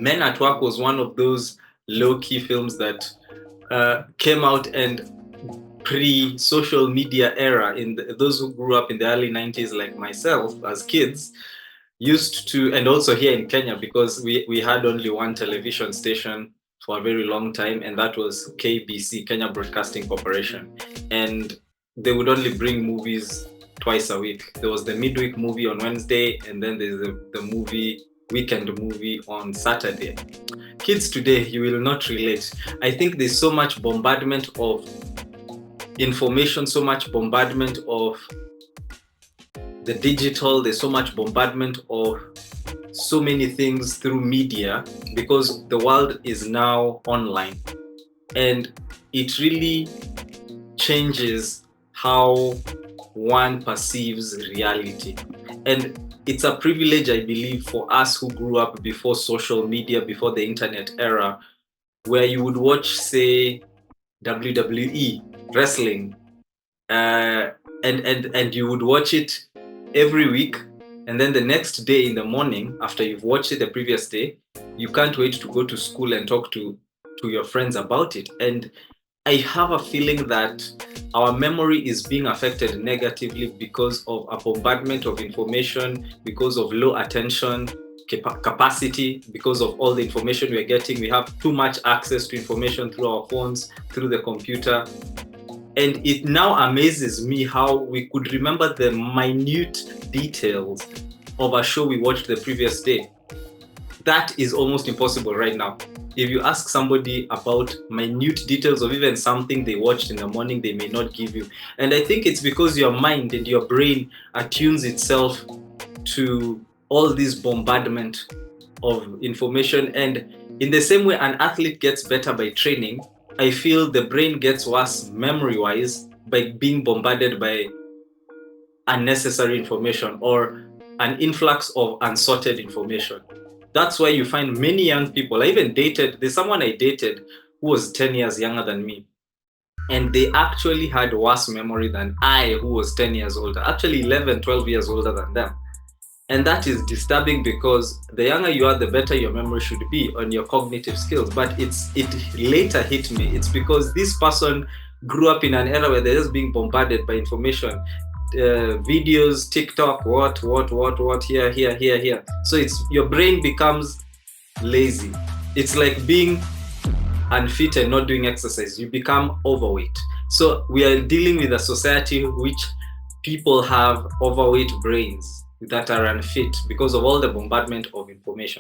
Men at Work was one of those low-key films that came out and pre-social media era. Those who grew up in the early 90s, like myself, as kids, used to, and also here in Kenya, because we had only one television station for a very long time, and that was KBC, Kenya Broadcasting Corporation. And they would only bring movies twice a week. There was the midweek movie on Wednesday, and then there's the weekend movie on Saturday. Kids today, you will not relate. I think there's so much bombardment of information, so much bombardment of the digital, there's so much bombardment of so many things through media, because the world is now online, and it really changes how one perceives reality. And it's a privilege, I believe, for us who grew up before social media, before the internet era, where you would watch, say, WWE, wrestling, and you would watch it every week, and then the next day in the morning, after you've watched it the previous day, you can't wait to go to school and talk to your friends about it. And I have a feeling that our memory is being affected negatively because of a bombardment of information, because of low attention capacity, because of all the information we're getting. We have too much access to information through our phones, through the computer. And it now amazes me how we could remember the minute details of a show we watched the previous day. That is almost impossible right now. If you ask somebody about minute details of even something they watched in the morning, they may not give you. And I think it's because your mind and your brain attunes itself to all this bombardment of information. And in the same way an athlete gets better by training, I feel the brain gets worse memory-wise by being bombarded by unnecessary information or an influx of unsorted information. That's why you find many young people, there's someone I dated who was 10 years younger than me, and they actually had worse memory than I, who was 10 years older, actually 11, 12 years older than them. And that is disturbing, because the younger you are, the better your memory should be on your cognitive skills. But it later hit me. It's because this person grew up in an era where they're just being bombarded by information, videos, TikTok, what, here. So your brain becomes lazy. It's like being unfit and not doing exercise. You become overweight. So we are dealing with a society which people have overweight brains that are unfit because of all the bombardment of information.